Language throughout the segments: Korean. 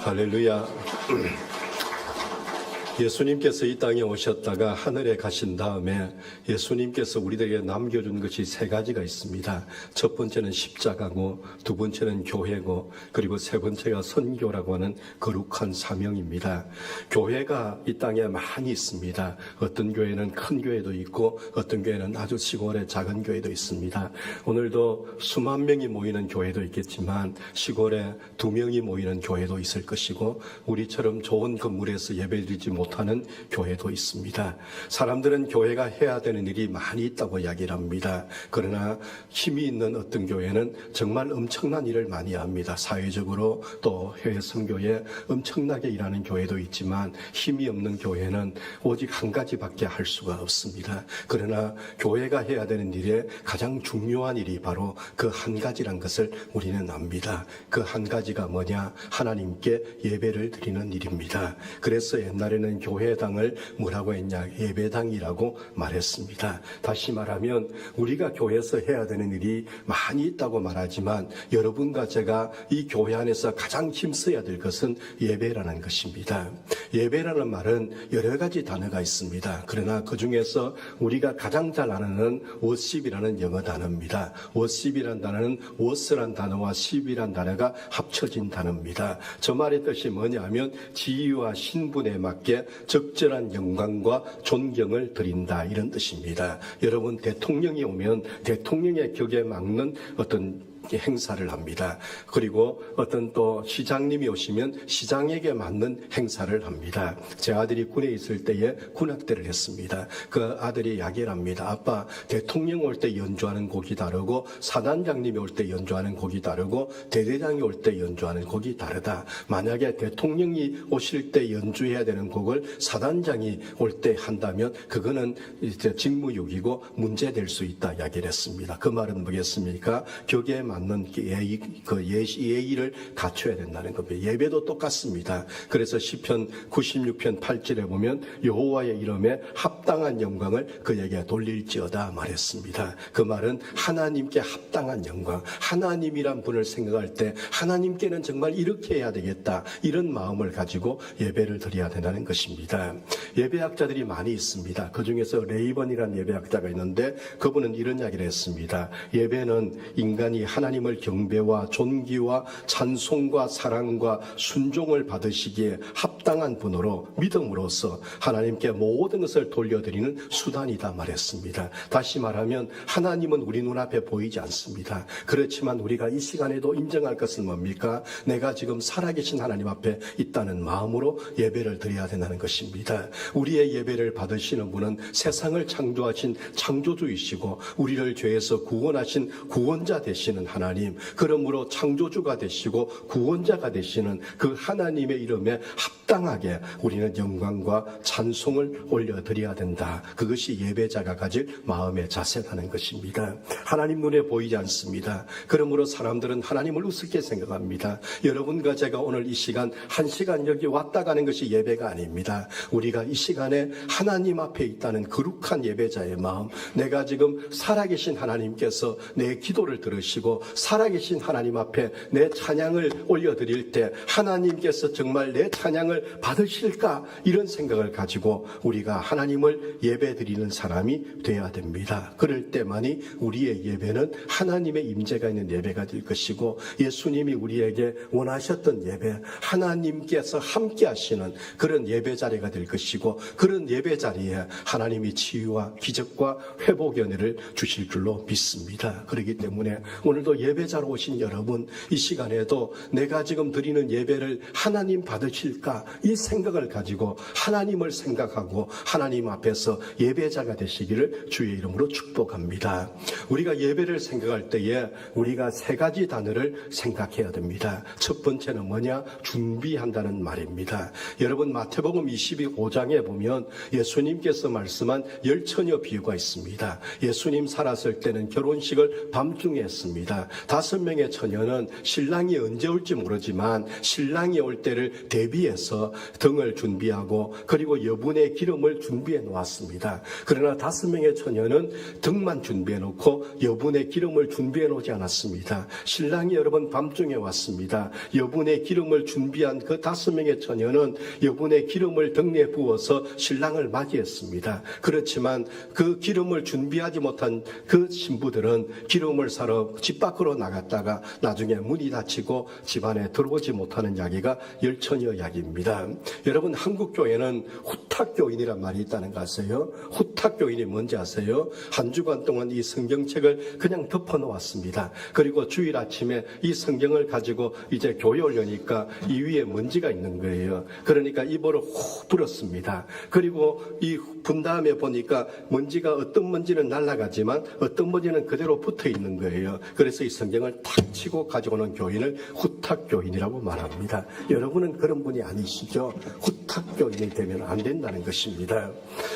할렐루야. 예수님께서 이 땅에 오셨다가 하늘에 가신 다음에 예수님께서 우리들에게 남겨준 것이 세 가지가 있습니다. 첫 번째는 십자가고, 두 번째는 교회고, 그리고 세 번째가 선교라고 하는 거룩한 사명입니다. 교회가 이 땅에 많이 있습니다. 어떤 교회는 큰 교회도 있고 어떤 교회는 아주 시골의 작은 교회도 있습니다. 오늘도 수만 명이 모이는 교회도 있겠지만 시골에 2명이 모이는 교회도 있을 것이고, 우리처럼 좋은 건물에서 예배드리지 못하는 교회도 있습니다. 사람들은 교회가 해야 되는 일이 많이 있다고 이야기를 합니다. 그러나 힘이 있는 어떤 교회는 정말 엄청난 일을 많이 합니다. 사회적으로 또 해외 선교에 엄청나게 일하는 교회도 있지만 힘이 없는 교회는 오직 한 가지밖에 할 수가 없습니다. 그러나 교회가 해야 되는 일에 가장 중요한 일이 바로 그 한 가지란 것을 우리는 압니다. 그 한 가지가 뭐냐? 하나님께 예배를 드리는 일입니다. 그래서 옛날에는 교회당을 뭐라고 했냐? 예배당이라고 말했습니다. 다시 말하면 우리가 교회에서 해야 되는 일이 많이 있다고 말하지만 여러분과 제가 이 교회 안에서 가장 힘써야 될 것은 예배라는 것입니다. 예배라는 말은 여러 가지 단어가 있습니다. 그러나 그 중에서 우리가 가장 잘 아는 worship이라는 영어 단어입니다. worship이라는 단어는 worsh란 단어와 ship이라는 단어가 합쳐진 단어입니다. 저 말의 뜻이 뭐냐면 지위와 신분에 맞게 적절한 영광과 존경을 드린다, 이런 뜻입니다. 여러분, 대통령이 오면 대통령의 격에 맞는 어떤 행사를 합니다. 그리고 어떤 또 시장님이 오시면 시장에게 맞는 행사를 합니다. 제 아들이 군에 있을 때에 군악대를 했습니다. 그 아들이 이야기를 합니다. 아빠, 대통령 올 때 연주하는 곡이 다르고 사단장님이 올 때 연주하는 곡이 다르고 대대장이 올 때 연주하는 곡이 다르다. 만약에 대통령이 오실 때 연주해야 되는 곡을 사단장이 올 때 한다면 그거는 이제 직무유기고 문제될 수 있다 이야기를 했습니다. 그 말은 뭐겠습니까? 격에 맞는 예의를 갖춰야 된다는 겁니다. 예배도 똑같습니다. 그래서 시편 96편 8절에 보면 여호와의 이름에 합당한 영광을 그에게 돌릴지어다 말했습니다. 그 말은 하나님께 합당한 영광, 하나님이란 분을 생각할 때 하나님께는 정말 이렇게 해야 되겠다, 이런 마음을 가지고 예배를 드려야 된다는 것입니다. 예배학자들이 많이 있습니다. 그 중에서 레이번이라는 예배학자가 있는데 그분은 이런 이야기를 했습니다. 예배는 인간이 하나님을 경배와 존귀와 찬송과 사랑과 순종을 받으시기에 합당한 분으로 믿음으로써 하나님께 모든 것을 돌려드리는 수단이다 말했습니다. 다시 말하면 하나님은 우리 눈앞에 보이지 않습니다. 그렇지만 우리가 이 시간에도 인정할 것은 뭡니까? 내가 지금 살아계신 하나님 앞에 있다는 마음으로 예배를 드려야 된다는 것입니다. 우리의 예배를 받으시는 분은 세상을 창조하신 창조주이시고 우리를 죄에서 구원하신 구원자 되시는 하나님, 그러므로 창조주가 되시고 구원자가 되시는 그 하나님의 이름에 합당하게 우리는 영광과 찬송을 올려드려야 된다. 그것이 예배자가 가질 마음의 자세라는 것입니다. 하나님 눈에 보이지 않습니다. 그러므로 사람들은 하나님을 우습게 생각합니다. 여러분과 제가 오늘 이 시간 한 시간 여기 왔다 가는 것이 예배가 아닙니다. 우리가 이 시간에 하나님 앞에 있다는 거룩한 예배자의 마음, 내가 지금 살아계신 하나님께서 내 기도를 들으시고 살아계신 하나님 앞에 내 찬양을 올려드릴 때 하나님께서 정말 내 찬양을 받으실까, 이런 생각을 가지고 우리가 하나님을 예배드리는 사람이 되어야 됩니다. 그럴 때만이 우리의 예배는 하나님의 임재가 있는 예배가 될 것이고, 예수님이 우리에게 원하셨던 예배, 하나님께서 함께 하시는 그런 예배 자리가 될 것이고, 그런 예배 자리에 하나님이 치유와 기적과 회복의 은혜를 주실 줄로 믿습니다. 그렇기 때문에 오늘도 예배자로 오신 여러분, 이 시간에도 내가 지금 드리는 예배를 하나님 받으실까, 이 생각을 가지고 하나님을 생각하고 하나님 앞에서 예배자가 되시기를 주의 이름으로 축복합니다. 우리가 예배를 생각할 때에 우리가 세 가지 단어를 생각해야 됩니다. 첫 번째는 뭐냐? 준비한다는 말입니다. 여러분, 마태복음 25장에 보면 예수님께서 말씀한 10처녀 비유가 있습니다. 예수님 살았을 때는 결혼식을 밤중에 했습니다. 있습니다. 5명의 처녀는 신랑이 언제 올지 모르지만 신랑이 올 때를 대비해서 등을 준비하고 그리고 여분의 기름을 준비해 놓았습니다. 그러나 5명의 처녀는 등만 준비해 놓고 여분의 기름을 준비해 놓지 않았습니다. 신랑이 여러분 밤중에 왔습니다. 여분의 기름을 준비한 그 5명의 처녀는 여분의 기름을 등에 부어서 신랑을 맞이했습니다. 그렇지만 그 기름을 준비하지 못한 그 신부들은 기름을 사러 집 밖으로 나갔다가 나중에 문이 닫히고 집안에 들어오지 못하는 이야기가 열처녀 이야기입니다. 여러분 한국 교회는 후탁교인이란 말이 있다는 거 아세요? 후탁교인이 뭔지 아세요? 한 주간 동안 이 성경책을 그냥 덮어놓았습니다. 그리고 주일 아침에 이 성경을 가지고 이제 교회 오려니까 이 위에 먼지가 있는 거예요. 그러니까 입으로 후 불었습니다. 그리고 이 분 다음에 보니까 먼지가 어떤 먼지는 날아가지만 어떤 먼지는 그대로 붙어 있는 거예요. 그래서 이 성경을 탁 치고 가지고 오는 교인을 후탁교인이라고 말합니다. 여러분은 그런 분이 아니시죠? 후탁교인이 되면 안 된다는 것입니다.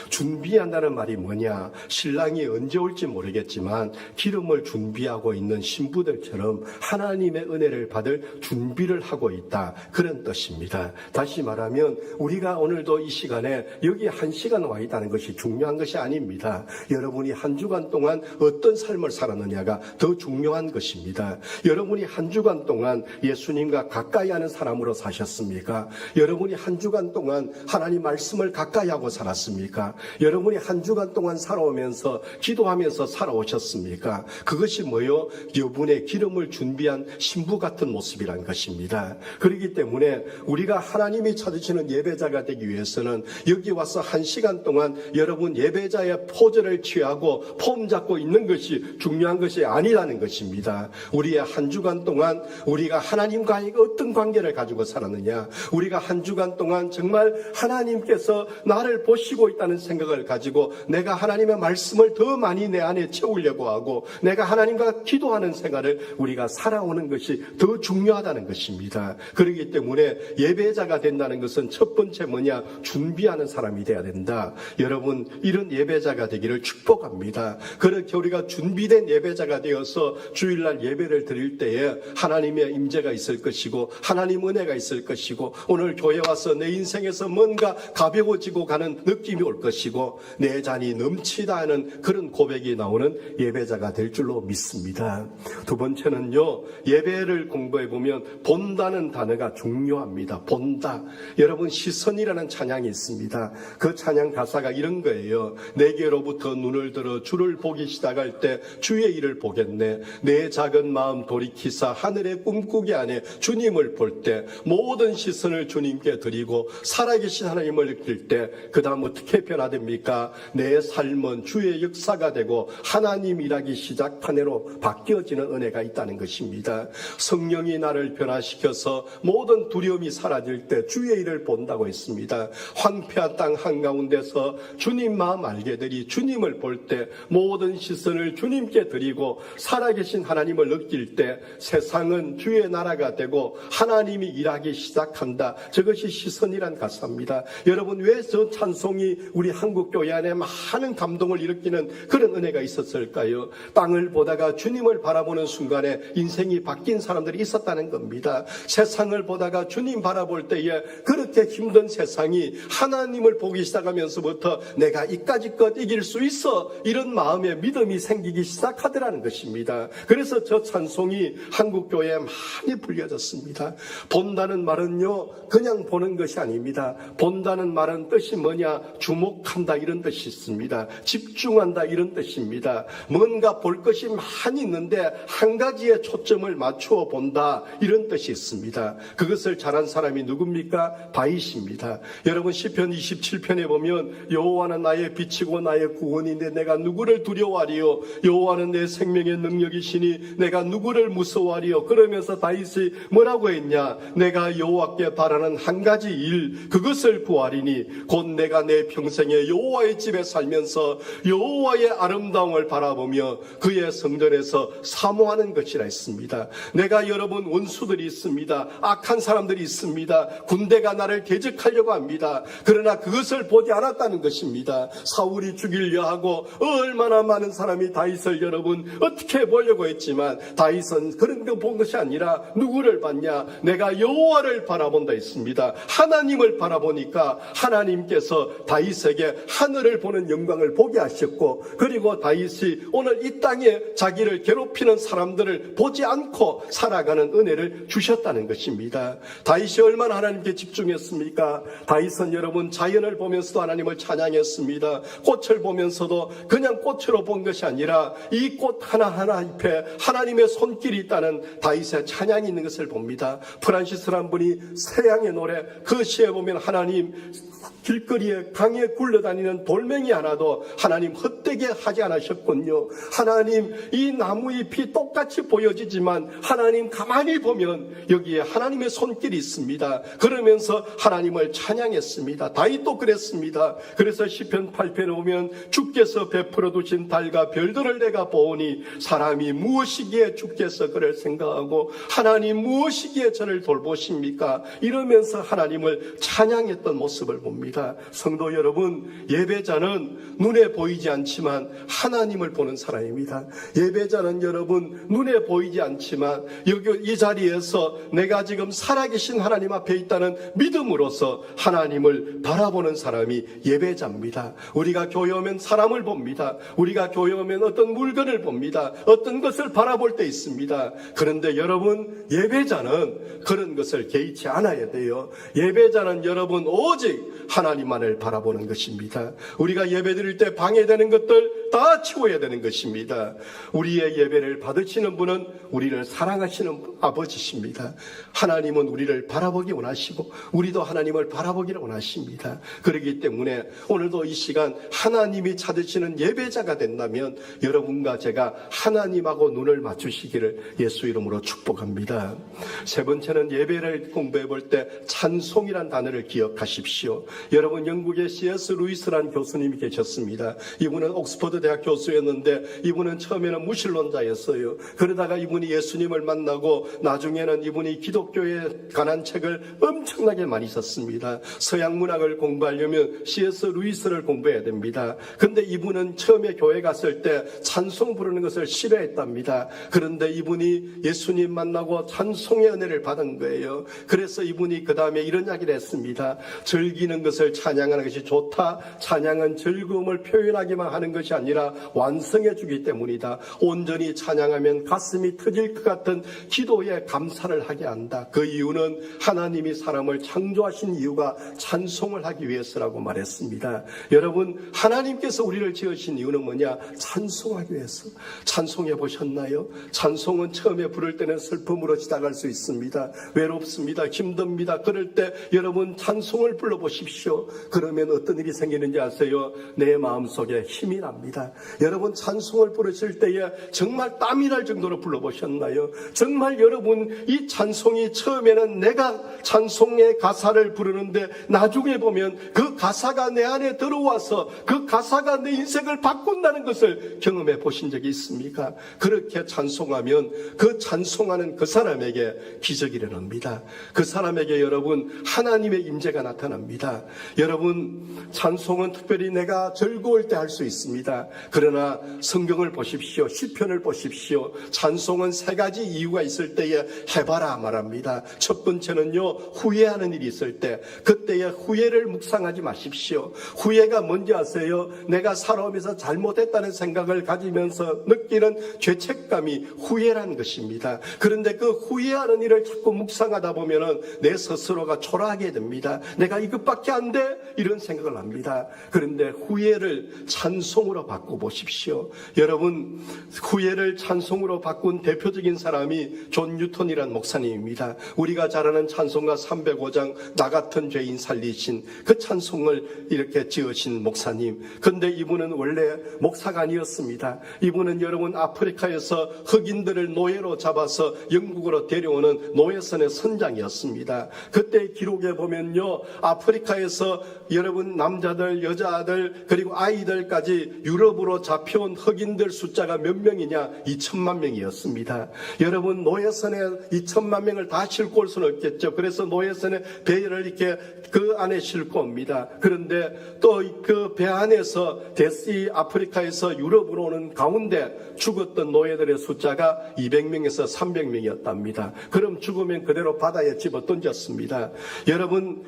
준비한다는 말이 뭐냐? 신랑이 언제 올지 모르겠지만 기름을 준비하고 있는 신부들처럼 하나님의 은혜를 받을 준비를 하고 있다. 그런 뜻입니다. 다시 말하면 우리가 오늘도 이 시간에 여기 1시간 와 있다는 것이 중요한 것이 아닙니다. 여러분이 한 주간 동안 어떤 삶을 살았느냐가 더 중요한 것입니다. 여러분이 한 주간 동안 예수님과 가까이 하는 사람으로 사셨습니까? 여러분이 한 주간 동안 하나님 말씀을 가까이 하고 살았습니까? 여러분이 한 주간 동안 살아오면서 기도하면서 살아오셨습니까? 그것이 뭐요? 여분의 기름을 준비한 신부 같은 모습이란 것입니다. 그렇기 때문에 우리가 하나님이 찾으시는 예배자가 되기 위해서는 여기 와서 1시간 동안 여러분 예배자의 포즈를 취하고 폼 잡고 있는 것이 중요한 것이 아니라는 것입니다. 우리의 한 주간 동안 우리가 하나님과 어떤 관계를 가지고 살았느냐, 우리가 한 주간 동안 정말 하나님께서 나를 보시고 있다는 생각을 가지고 내가 하나님의 말씀을 더 많이 내 안에 채우려고 하고 내가 하나님과 기도하는 생활을 우리가 살아오는 것이 더 중요하다는 것입니다. 그렇기 때문에 예배자가 된다는 것은 첫 번째 뭐냐? 준비하는 사람이 돼야 된다. 여러분 이런 예배자가 되기를 축복합니다. 그렇게 우리가 준비된 예배자가 되어서 주일날 예배를 드릴 때에 하나님의 임재가 있을 것이고 하나님 은혜가 있을 것이고 오늘 교회 와서 내 인생에서 뭔가 가벼워지고 가는 느낌이 올 것이고 내 잔이 넘치다 하는 그런 고백이 나오는 예배자가 될 줄로 믿습니다. 두 번째는요, 예배를 공부해 보면 본다는 단어가 중요합니다. 본다. 여러분 시선이라는 찬양이 있습니다. 그 찬양 가사가 이런 거예요. 내게로부터 눈을 들어 주를 보기 시작할 때 주의 일을 보겠네. 내 작은 마음 돌이키사 하늘의 꿈꾸기 안에 주님을 볼 때 모든 시선을 주님께 드리고 살아계신 하나님을 느낄 때 그 다음 어떻게 변화됩니까? 내 삶은 주의 역사가 되고 하나님 일하기 시작한 해로 바뀌어지는 은혜가 있다는 것입니다. 성령이 나를 변화시켜서 모든 두려움이 사라질 때 주의 일을 본다고 했습니다. 황폐한 땅 한가운데서 주님 마음 알게 되리 주님을 볼 때 모든 시선을 주님께 드리고 살아계신 하나님을 느낄 때 세상은 주의 나라가 되고 하나님이 일하기 시작한다. 저것이 시선이란 가사입니다. 여러분 왜 저 찬송이 우리 한국교회 안에 많은 감동을 일으키는 그런 은혜가 있었을까요? 땅을 보다가 주님을 바라보는 순간에 인생이 바뀐 사람들이 있었다는 겁니다. 세상을 보다가 주님 바라볼 때에 그렇게 힘든 세상이 하나님을 보기 시작하면서부터 내가 이까짓 것 이길 수 있어 이런 마음의 믿음이 생기기 시작하더라는 것입니다. 그래서 저 찬송이 한국교회에 많이 불려졌습니다. 본다는 말은요 그냥 보는 것이 아닙니다. 본다는 말은 뜻이 뭐냐? 주목한다 이런 뜻이 있습니다. 집중한다 이런 뜻입니다. 뭔가 볼 것이 많이 있는데 한 가지에 초점을 맞추어 본다 이런 뜻이 있습니다. 그것을 잘한 사람이 누굽니까? 다윗입니다. 여러분 시편 27편에 보면 여호와는 나의 빛이고 나의 구원인데 내가 누구를 두려워하리요? 여호와는 내 생명의 능력이시니 내가 누구를 무서워하리요? 그러면서 다윗이 뭐라고 했냐? 내가 여호와께 바라는 한 가지 일 것이 그것을 구하리니 곧 내가 내 평생에 여호와의 집에 살면서 여호와의 아름다움을 바라보며 그의 성전에서 사모하는 것이라 했습니다. 내가 여러분 원수들이 있습니다. 악한 사람들이 있습니다. 군대가 나를 대적하려고 합니다. 그러나 그것을 보지 않았다는 것입니다. 사울이 죽이려 하고 얼마나 많은 사람이 다윗을 여러분 어떻게 보려고 했지만 다윗은 그런 거 본 것이 아니라 누구를 봤냐? 내가 여호와를 바라본다 했습니다. 하나님을 바라보니까 하나님께서 다윗에게 하늘을 보는 영광을 보게 하셨고, 그리고 다윗이 오늘 이 땅에 자기를 괴롭히는 사람들을 보지 않고 살아가는 은혜를 주셨다는 것입니다. 다윗이 얼마나 하나님께 집중했습니까? 다윗은 여러분 자연을 보면서도 하나님을 찬양했습니다. 꽃을 보면서도 그냥 꽃으로 본 것이 아니라 이 꽃 하나하나 잎에 하나님의 손길이 있다는 다윗의 찬양이 있는 것을 봅니다. 프란시스라는 분이 새양의 노래, 그 시에 보면 하나님 길거리에 강에 굴러다니는 돌멩이 하나도 하나님 헛되게 하지 않으셨군요. 하나님 이 나무잎이 똑같이 보여지지만 하나님 가만히 보면 여기에 하나님의 손길이 있습니다. 그러면서 하나님을 찬양했습니다. 다윗도 그랬습니다. 그래서 시편 8편에 오면 주께서 베풀어 두신 달과 별들을 내가 보오니 사람이 무엇이기에 주께서 그를 생각하고 하나님 무엇이기에 저를 돌보십니까? 이러면서 하나님을 찬양했던 모습을 봅니다. 성도 여러분, 예배자는 눈에 보이지 않지만 하나님을 보는 사람입니다. 예배자는 여러분 눈에 보이지 않지만 여기 이 자리에서 내가 지금 살아계신 하나님 앞에 있다는 믿음으로서 하나님을 바라보는 사람이 예배자입니다. 우리가 교회 오면 사람을 봅니다. 우리가 교회 오면 어떤 물건을 봅니다. 어떤 것을 바라볼 때 있습니다. 그런데 여러분, 예배자는 그런 것을 개의치 않아야 돼요. 예배자는 여러분 오직 하나님만을 바라보는 것입니다. 우리가 예배드릴 때 방해되는 것들 다 치워야 되는 것입니다. 우리의 예배를 받으시는 분은 우리를 사랑하시는 아버지십니다. 하나님은 우리를 바라보기 원하시고 우리도 하나님을 바라보기를 원하십니다. 그렇기 때문에 오늘도 이 시간 하나님이 찾으시는 예배자가 된다면 여러분과 제가 하나님하고 눈을 맞추시기를 예수 이름으로 축복합니다. 세 번째는 예배를 공부해 볼 때 찬송이란 단어를 기억하십시오. 여러분, 영국의 C.S. 루이스라는 교수님이 계셨습니다. 이분은 옥스퍼드 대학 교수였는데 이분은 처음에는 무신론자였어요. 그러다가 이분이 예수님을 만나고 나중에는 이분이 기독교에 관한 책을 엄청나게 많이 썼습니다. 서양 문학을 공부하려면 C.S. 루이스를 공부해야 됩니다. 근데 이분은 처음에 교회 갔을 때 찬송 부르는 것을 싫어했답니다. 그런데 이분이 예수님 만나고 찬송의 은혜를 받은 거예요. 그래서 이분이 그 다음에 이런 이야기를 했습니다. 즐기는 것을 찬양하는 것이 좋다. 찬양은 즐거움을 표현하기만 하는 것이 아니라 완성해 주기 때문이다. 온전히 찬양하면 가슴이 터질 것 같은 기도에 감사를 하게 한다. 그 이유는 하나님이 사람을 창조하신 이유가 찬송을 하기 위해서라고 말했습니다. 여러분, 하나님께서 우리를 지으신 이유는 뭐냐? 찬송하기 위해서. 찬송해 보셨나요? 찬송은 처음에 부를 때는 슬픔으로 시작할 수 있습니다. 외롭습니다. 힘듭니다. 그럴 때 여러분 찬송을 불러보십시오. 그러면 어떤 일이 생기는지 아세요? 내 마음속에 힘이 납니다. 여러분, 찬송을 부르실 때에 정말 땀이 날 정도로 불러보셨나요? 정말 여러분, 이 찬송이 처음에는 내가 찬송의 가사를 부르는데 나중에 보면 그 가사가 내 안에 들어와서 그 가사가 내 인생을 바꾼다는 것을 경험해 보신 적이 있습니까? 그렇게 찬송하면 그 찬송하는 그 사람에게 기적이 일어납니다. 그 사람에게 여러분 하나님의 임재가 나타납니다. 여러분, 찬송은 특별히 내가 즐거울 때 할 수 있습니다. 그러나 성경을 보십시오. 시편을 보십시오. 찬송은 세 가지 이유가 있을 때에 해봐라 말합니다. 첫 번째는요, 후회하는 일이 있을 때, 그때에 후회를 묵상하지 마십시오. 후회가 뭔지 아세요? 내가 살아오면서 잘못했다는 생각을 가지면서 느끼는 죄책감이 후회라는 것입니다. 그런데 그 후회하는 일을 자꾸 묵상하다 보면은 내 스스로가 초라하게 됩니다. 내가 이것밖에 안 돼? 이런 생각을 합니다. 그런데 후회를 찬송으로 바꿔보십시오. 여러분, 후회를 찬송으로 바꾼 대표적인 사람이 존 뉴턴이란 목사님입니다. 우리가 잘 아는 찬송가 305장 나 같은 죄인 살리신 그 찬송을 이렇게 지으신 목사님. 근데 이분은 원래 목사가 아니었습니다. 이분은 여러분 아프리카에서 흑인들을 노예로 잡아서 영국으로 데려오는 노예선의 선장이었습니다. 그때 기록에 보면요, 아프리카에서 여러분 남자들, 여자들 그리고 아이들까지 유럽으로 잡혀온 흑인들 숫자가 몇 명이냐? 2천만 명이었습니다. 여러분 노예선에 2천만 명을 다 싣고 올 수는 없겠죠. 그래서 노예선에 배를 이렇게 그 안에 싣고 옵니다. 그런데 또 그 배 안에서 이 아프리카에서 유럽으로 오는 가운데 죽었던 노예들의 숫자가 200명에서 300명이었답니다. 그럼 죽으면 그대로 바다에 집어 던졌습니다. 여러분,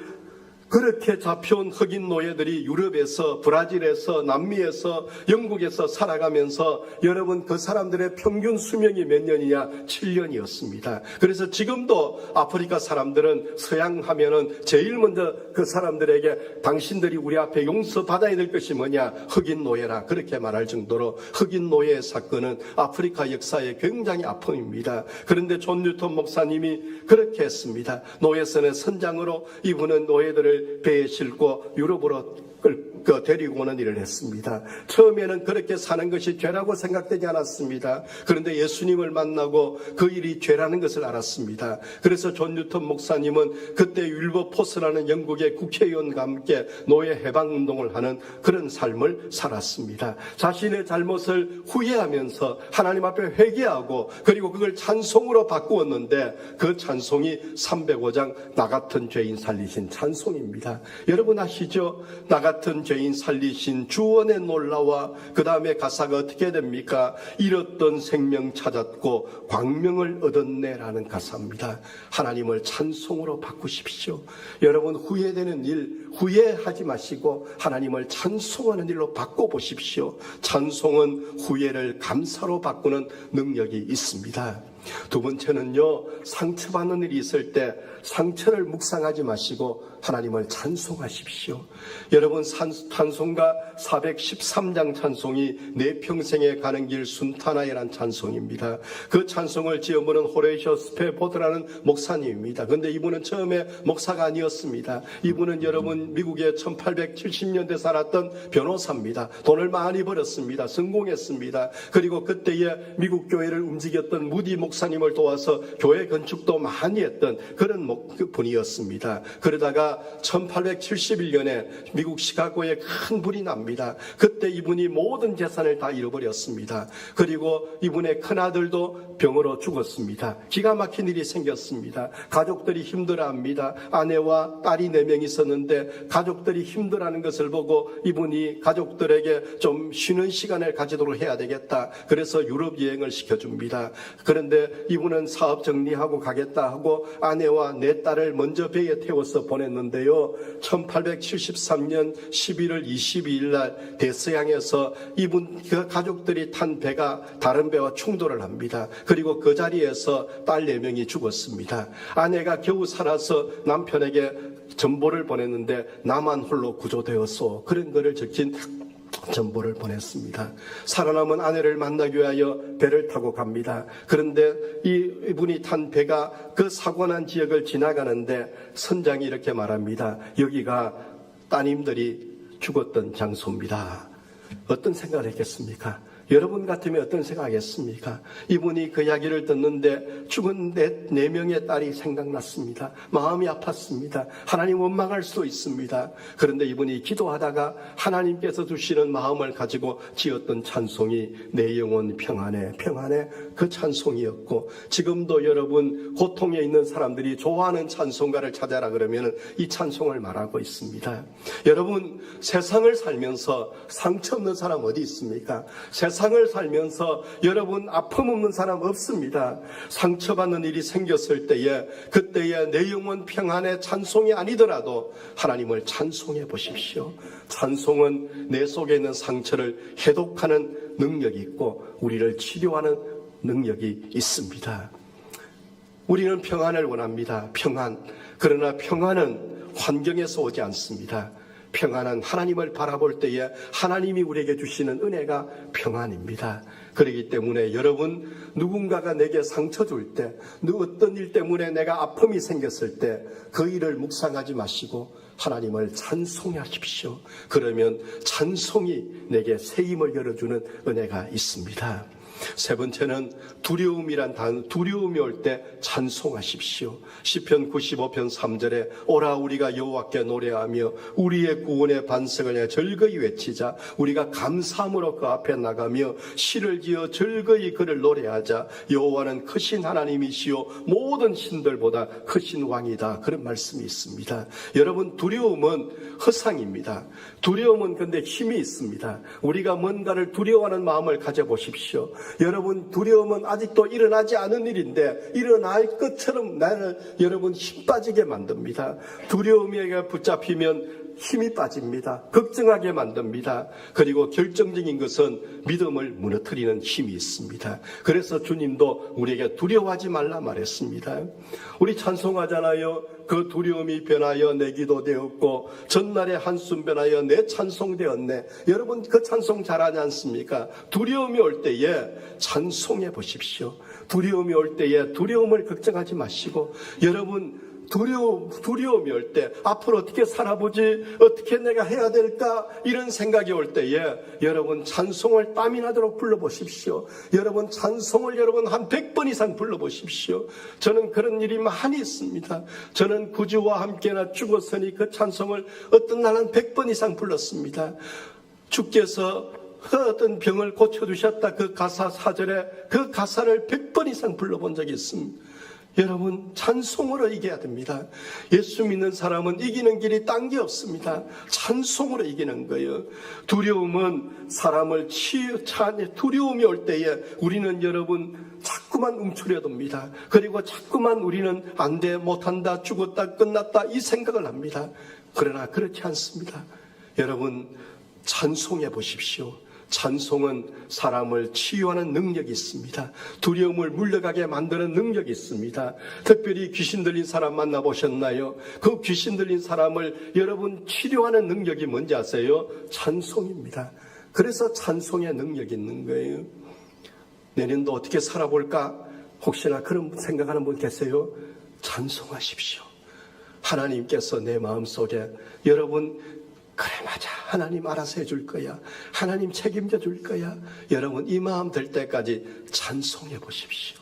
그렇게 잡혀온 흑인 노예들이 유럽에서, 브라질에서, 남미에서, 영국에서 살아가면서 여러분 그 사람들의 평균 수명이 몇 년이냐? 7년이었습니다. 그래서 지금도 아프리카 사람들은 서양하면은 제일 먼저 그 사람들에게 당신들이 우리 앞에 용서받아야 될 것이 뭐냐? 흑인 노예라. 그렇게 말할 정도로 흑인 노예의 사건은 아프리카 역사의 굉장히 아픔입니다. 그런데 존 뉴턴 목사님이 그렇게 했습니다. 노예선의 선장으로 이분은 노예들을 배에 싣고 유럽으로 데리고 오는 일을 했습니다. 처음에는 그렇게 사는 것이 죄라고 생각되지 않았습니다. 그런데 예수님을 만나고 그 일이 죄라는 것을 알았습니다. 그래서 존 뉴턴 목사님은 그때 윌버포스라는 영국의 국회의원과 함께 노예 해방운동을 하는 그런 삶을 살았습니다. 자신의 잘못을 후회하면서 하나님 앞에 회개하고 그리고 그걸 찬송으로 바꾸었는데 그 찬송이 305장 나 같은 죄인 살리신 찬송입니다. 여러분 아시죠? 나 같은 죄인 살리신 주원의 놀라와 그 다음에 가사가 어떻게 됩니까? 잃었던 생명 찾았고 광명을 얻었네라는 가사입니다. 하나님을 찬송으로 바꾸십시오. 여러분 후회되는 일 후회하지 마시고 하나님을 찬송하는 일로 바꿔보십시오. 찬송은 후회를 감사로 바꾸는 능력이 있습니다. 두 번째는요, 상처받는 일이 있을 때 상처를 묵상하지 마시고 하나님을 찬송하십시오. 여러분 찬송가 413장 찬송이 내 평생에 가는 길 순탄하여란 찬송입니다. 그 찬송을 지어보는 호레이셔 스페보드라는 목사님입니다. 그런데 이분은 처음에 목사가 아니었습니다. 이분은 여러분 미국에 1870년대 살았던 변호사입니다. 돈을 많이 벌었습니다. 성공했습니다. 그리고 그때에 미국 교회를 움직였던 무디 목사님을 도와서 교회 건축도 많이 했던 그런 분이었습니다. 그러다가 1871년에 미국 시카고에 큰 불이 납니다. 그때 이분이 모든 재산을 다 잃어버렸습니다. 그리고 이분의 큰아들도 병으로 죽었습니다. 기가 막힌 일이 생겼습니다. 가족들이 힘들어합니다. 아내와 딸이 4명 있었는데 가족들이 힘들어하는 것을 보고 이분이 가족들에게 좀 쉬는 시간을 가지도록 해야 되겠다. 그래서 유럽 여행을 시켜줍니다. 그런데 이분은 사업 정리하고 가겠다 하고 아내와 내 딸을 먼저 배에 태워서 보냈는데요. 1873년 11월 22일 날 대서양에서 이분 그 가족들이 탄 배가 다른 배와 충돌을 합니다. 그리고 그 자리에서 딸 4명이 죽었습니다. 아내가 겨우 살아서 남편에게 전보를 보냈는데 나만 홀로 구조되었소. 그런 거를 적힌 전보를 보냈습니다. 살아남은 아내를 만나기 위하여 배를 타고 갑니다. 그런데 이분이 탄 배가 그 사고난 지역을 지나가는데 선장이 이렇게 말합니다. 여기가 따님들이 죽었던 장소입니다. 어떤 생각을 했겠습니까? 여러분 같으면 어떤 생각하겠습니까? 이분이 그 이야기를 듣는데 죽은 4명의 딸이 생각났습니다. 마음이 아팠습니다. 하나님 원망할 수 있습니다. 그런데 이분이 기도하다가 하나님께서 주시는 마음을 가지고 지었던 찬송이 내 영혼 평안해 평안해 그 찬송이었고, 지금도 여러분 고통에 있는 사람들이 좋아하는 찬송가를 찾아라 그러면 이 찬송을 말하고 있습니다. 여러분 세상을 살면서 상처 없는 사람 어디 있습니까? 세상을 살면서 여러분 아픔 없는 사람 없습니다. 상처받는 일이 생겼을 때에 그때에 내 영혼 평안의 찬송이 아니더라도 하나님을 찬송해 보십시오. 찬송은 내 속에 있는 상처를 해독하는 능력이 있고 우리를 치료하는 능력이 있습니다. 우리는 평안을 원합니다. 평안. 그러나 평안은 환경에서 오지 않습니다. 평안은 하나님을 바라볼 때에 하나님이 우리에게 주시는 은혜가 평안입니다. 그렇기 때문에 여러분, 누군가가 내게 상처 줄 때, 어떤 일 때문에 내가 아픔이 생겼을 때 그 일을 묵상하지 마시고 하나님을 찬송하십시오. 그러면 찬송이 내게 새 힘을 열어주는 은혜가 있습니다. 세 번째는 두려움이란 단어, 두려움이 올 때 찬송하십시오. 시편 95편 3절에 오라 우리가 여호와께 노래하며 우리의 구원의 반석을 내 즐거이 외치자. 우리가 감사함으로 그 앞에 나가며 시를 지어 즐거이 그를 노래하자. 여호와는 크신 하나님이시요 모든 신들보다 크신 왕이다. 그런 말씀이 있습니다. 여러분, 두려움은 허상입니다. 두려움은 근데 힘이 있습니다. 우리가 뭔가를 두려워하는 마음을 가져보십시오. 여러분, 두려움은 아직도 일어나지 않은 일인데 일어날 것처럼 나를 여러분 힘 빠지게 만듭니다. 두려움에게 붙잡히면 힘이 빠집니다. 걱정하게 만듭니다. 그리고 결정적인 것은 믿음을 무너뜨리는 힘이 있습니다. 그래서 주님도 우리에게 두려워하지 말라 말했습니다. 우리 찬송하잖아요. 그 두려움이 변하여 내 기도 되었고 전날의 한숨 변하여 내 찬송 되었네. 여러분, 그 찬송 잘하지 않습니까? 두려움이 올 때에 찬송해 보십시오. 두려움이 올 때에 두려움을 걱정하지 마시고, 여러분, 두려움이 올 때 앞으로 어떻게 살아보지, 어떻게 내가 해야 될까, 이런 생각이 올 때에 여러분 찬송을 땀이 나도록 불러보십시오. 여러분 찬송을 여러분 한 100번 이상 불러보십시오. 저는 그런 일이 많이 있습니다. 저는 구주와 함께나 죽었으니 그 찬송을 어떤 날은 100번 이상 불렀습니다. 주께서 그 어떤 병을 고쳐주셨다, 그 가사 4절에 그 가사를 100번 이상 불러본 적이 있습니다. 여러분, 찬송으로 이겨야 됩니다. 예수 믿는 사람은 이기는 길이 딴 게 없습니다. 찬송으로 이기는 거예요. 두려움은 사람을 두려움이 올 때에 우리는 여러분 자꾸만 움츠려듭니다. 그리고 자꾸만 우리는 안 돼, 못한다, 죽었다, 끝났다 이 생각을 합니다. 그러나 그렇지 않습니다. 여러분, 찬송해 보십시오. 찬송은 사람을 치유하는 능력이 있습니다. 두려움을 물러가게 만드는 능력이 있습니다. 특별히 귀신 들린 사람 만나보셨나요? 그 귀신 들린 사람을 여러분 치료하는 능력이 뭔지 아세요? 찬송입니다. 그래서 찬송의 능력이 있는 거예요. 내년도 어떻게 살아볼까? 혹시나 그런 생각하는 분 계세요? 찬송하십시오. 하나님께서 내 마음속에 여러분, 그래, 맞아, 하나님 알아서 해줄 거야, 하나님 책임져 줄 거야, 여러분 이 마음 들 때까지 찬송해 보십시오.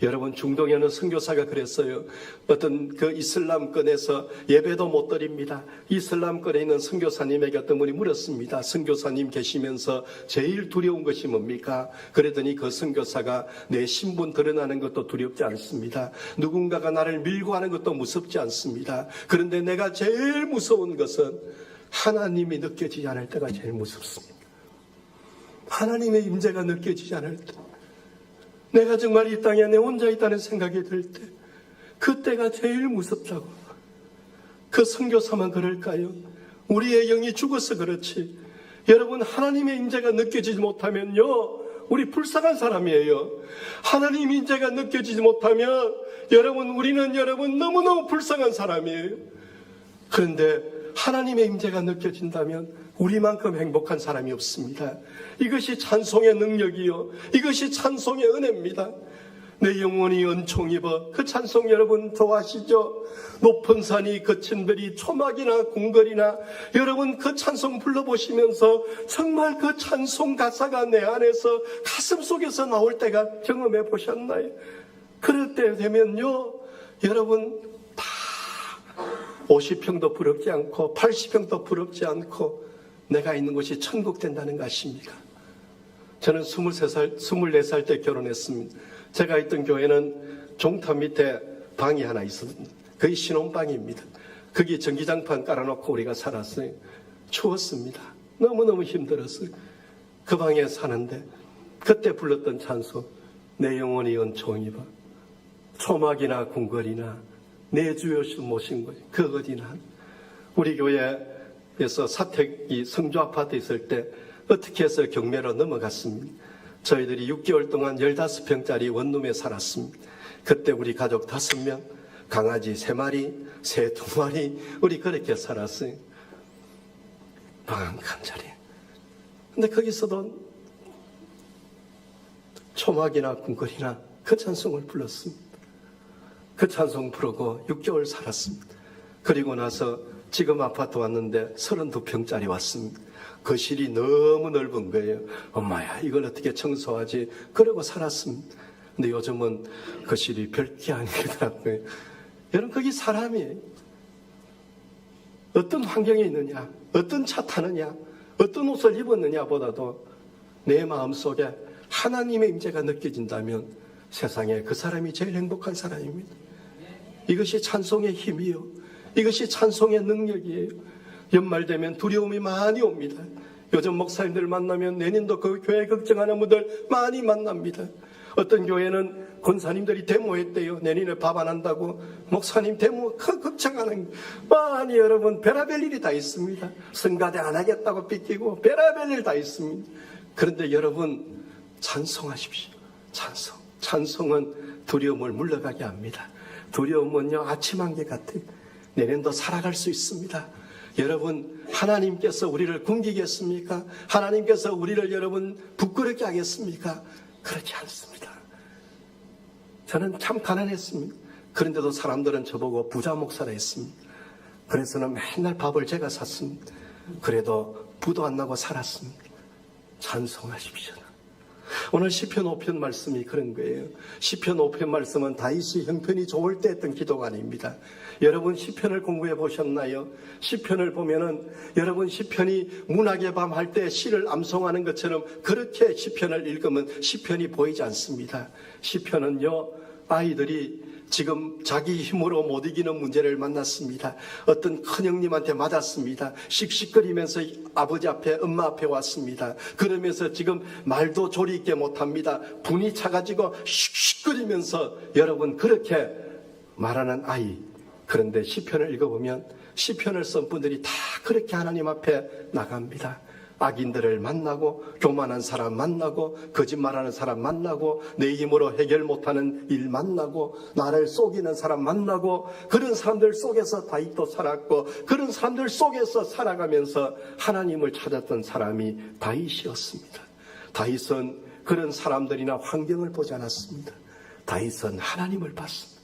여러분, 중동에 어느 선교사가 그랬어요. 어떤 그 이슬람권에서 예배도 못 드립니다. 이슬람권에 있는 선교사님에게 어떤 분이 물었습니다. 선교사님 계시면서 제일 두려운 것이 뭡니까? 그랬더니 그 선교사가 내 신분 드러나는 것도 두렵지 않습니다. 누군가가 나를 밀고 하는 것도 무섭지 않습니다. 그런데 내가 제일 무서운 것은 하나님이 느껴지지 않을 때가 제일 무섭습니다. 하나님의 임재가 느껴지지 않을 때, 내가 정말 이 땅에 내 혼자 있다는 생각이 들 때, 그때가 제일 무섭다고. 그 선교사만 그럴까요? 우리의 영이 죽어서 그렇지. 여러분, 하나님의 임재가 느껴지지 못하면요, 우리 불쌍한 사람이에요. 하나님의 임재가 느껴지지 못하면 여러분, 우리는 여러분 너무너무 불쌍한 사람이에요. 그런데 하나님의 임재가 느껴진다면 우리만큼 행복한 사람이 없습니다. 이것이 찬송의 능력이요, 이것이 찬송의 은혜입니다. 내 영혼이 은총 입어. 그 찬송 여러분 좋아하시죠? 높은 산이 거친 들이 초막이나 궁궐이나, 여러분 그 찬송 불러보시면서 정말 그 찬송 가사가 내 안에서 가슴 속에서 나올 때가 경험해 보셨나요? 그럴 때 되면요, 여러분 50평도 부럽지 않고 80평도 부럽지 않고 내가 있는 곳이 천국 된다는 거 아십니까? 저는 24살 때 결혼했습니다. 제가 있던 교회는 종탑 밑에 방이 하나 있었습니다. 거의 신혼방입니다. 거기 전기장판 깔아놓고 우리가 살았어요. 추웠습니다. 너무너무 힘들었어요. 그 방에 사는데 그때 불렀던 찬송, 내 영혼이 은총 입어. 초막이나 궁궐이나 내 주여서 모신 거예요. 그 어디나. 우리 교회에서 사택이 성주 아파트 있을 때 어떻게 해서 경매로 넘어갔습니다. 저희들이 6개월 동안 15평짜리 원룸에 살았습니다. 그때 우리 가족 5명, 강아지 3마리, 새 2마리, 우리 그렇게 살았어요. 방 한 자리. 근데 거기서도 초막이나 궁궐이나 그 찬송을 불렀습니다. 그 찬송 부르고 6개월 살았습니다. 그리고 나서 지금 아파트 왔는데 32평짜리 왔습니다. 거실이 너무 넓은 거예요. 엄마야, 이걸 어떻게 청소하지? 그러고 살았습니다. 근데 요즘은 거실이 별게 아니더라고요. 여러분, 거기 사람이 어떤 환경에 있느냐, 어떤 차 타느냐, 어떤 옷을 입었느냐 보다도 내 마음속에 하나님의 임재가 느껴진다면 세상에 그 사람이 제일 행복한 사람입니다. 이것이 찬송의 힘이요, 이것이 찬송의 능력이에요. 연말 되면 두려움이 많이 옵니다. 요즘 목사님들 만나면 내년도 그 교회 걱정하는 분들 많이 만납니다. 어떤 교회는 권사님들이 데모했대요. 내년에 밥 안 한다고. 목사님 데모 걱정하는, 많이 여러분 별의별 일이 다 있습니다. 성가대 안 하겠다고 삐끼고 별의별 일 다 있습니다. 그런데 여러분 찬송하십시오. 찬송은 두려움을 물러가게 합니다. 두려움은요, 아침 안개 같아요. 내년도 살아갈 수 있습니다. 여러분, 하나님께서 우리를 굶기겠습니까? 하나님께서 우리를 여러분 부끄럽게 하겠습니까? 그렇지 않습니다. 저는 참 가난했습니다. 그런데도 사람들은 저보고 부자 목사라 했습니다. 그래서는 맨날 밥을 제가 샀습니다. 그래도 부도 안 나고 살았습니다. 찬송하십시오. 오늘 시편 5편 말씀이 그런 거예요. 시편 5편 말씀은 다윗이 형편이 좋을 때 했던 기도가 아닙니다. 여러분 시편을 공부해 보셨나요? 시편을 보면은 여러분 시편이 문학의 밤 할 때 시를 암송하는 것처럼 그렇게 시편을 읽으면 시편이 보이지 않습니다. 시편은요, 아이들이 지금 자기 힘으로 못 이기는 문제를 만났습니다. 어떤 큰형님한테 맞았습니다. 씩씩거리면서 아버지 앞에, 엄마 앞에 왔습니다. 그러면서 지금 말도 조리 있게 못합니다. 분이 차가지고 씩씩거리면서 여러분 그렇게 말하는 아이. 그런데 시편을 읽어보면 시편을 쓴 분들이 다 그렇게 하나님 앞에 나갑니다. 악인들을 만나고, 교만한 사람 만나고, 거짓말하는 사람 만나고, 내 힘으로 해결 못하는 일 만나고, 나를 속이는 사람 만나고, 그런 사람들 속에서 다윗도 살았고, 그런 사람들 속에서 살아가면서 하나님을 찾았던 사람이 다윗이었습니다. 다윗은 그런 사람들이나 환경을 보지 않았습니다. 다윗은 하나님을 봤습니다.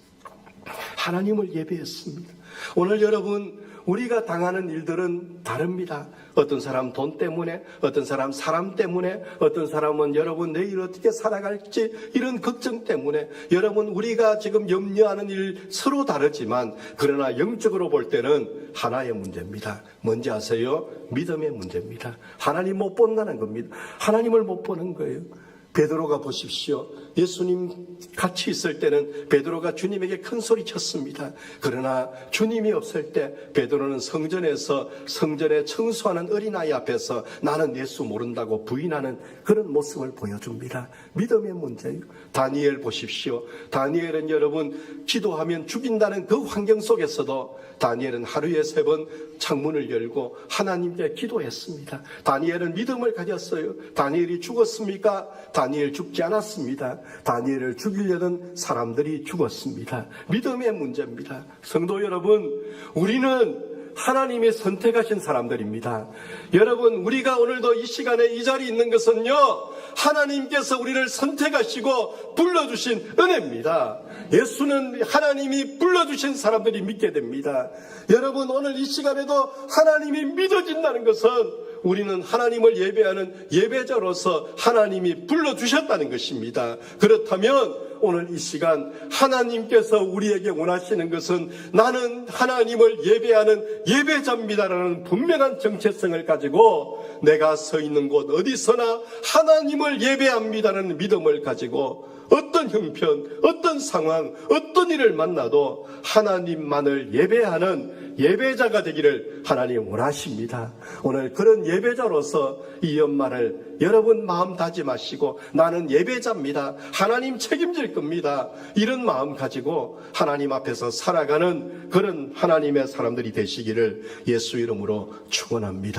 하나님을 예배했습니다. 오늘 여러분, 우리가 당하는 일들은 다릅니다. 어떤 사람 돈 때문에, 어떤 사람 사람 때문에, 어떤 사람은 여러분 내일 어떻게 살아갈지 이런 걱정 때문에, 여러분 우리가 지금 염려하는 일 서로 다르지만 그러나 영적으로 볼 때는 하나의 문제입니다. 뭔지 아세요? 믿음의 문제입니다. 하나님 못 본다는 겁니다. 하나님을 못 보는 거예요. 베드로가 보십시오. 예수님 같이 있을 때는 베드로가 주님에게 큰 소리 쳤습니다. 그러나 주님이 없을 때 베드로는 성전에 청소하는 어린아이 앞에서 나는 예수 모른다고 부인하는 그런 모습을 보여줍니다. 믿음의 문제예요. 다니엘 보십시오. 다니엘은 여러분 기도하면 죽인다는 그 환경 속에서도 다니엘은 하루에 3번 창문을 열고 하나님께 기도했습니다. 다니엘은 믿음을 가졌어요. 다니엘이 죽었습니까? 다니엘 죽지 않았습니다. 다니엘을 죽이려던 사람들이 죽었습니다. 믿음의 문제입니다. 성도 여러분, 우리는 하나님이 선택하신 사람들입니다. 여러분, 우리가 오늘도 이 시간에 이 자리에 있는 것은요, 하나님께서 우리를 선택하시고 불러주신 은혜입니다. 예수는 하나님이 불러주신 사람들이 믿게 됩니다. 여러분, 오늘 이 시간에도 하나님이 믿어진다는 것은 우리는 하나님을 예배하는 예배자로서 하나님이 불러주셨다는 것입니다. 그렇다면 오늘 이 시간 하나님께서 우리에게 원하시는 것은 나는 하나님을 예배하는 예배자입니다라는 분명한 정체성을 가지고 내가 서 있는 곳 어디서나 하나님을 예배합니다라는 믿음을 가지고 어떤 형편, 어떤 상황, 어떤 일을 만나도 하나님만을 예배하는 예배자가 되기를 하나님 원하십니다. 오늘 그런 예배자로서 이 연말을 여러분 마음 다짐하시고 나는 예배자입니다. 하나님 책임질 겁니다. 이런 마음 가지고 하나님 앞에서 살아가는 그런 하나님의 사람들이 되시기를 예수 이름으로 축원합니다.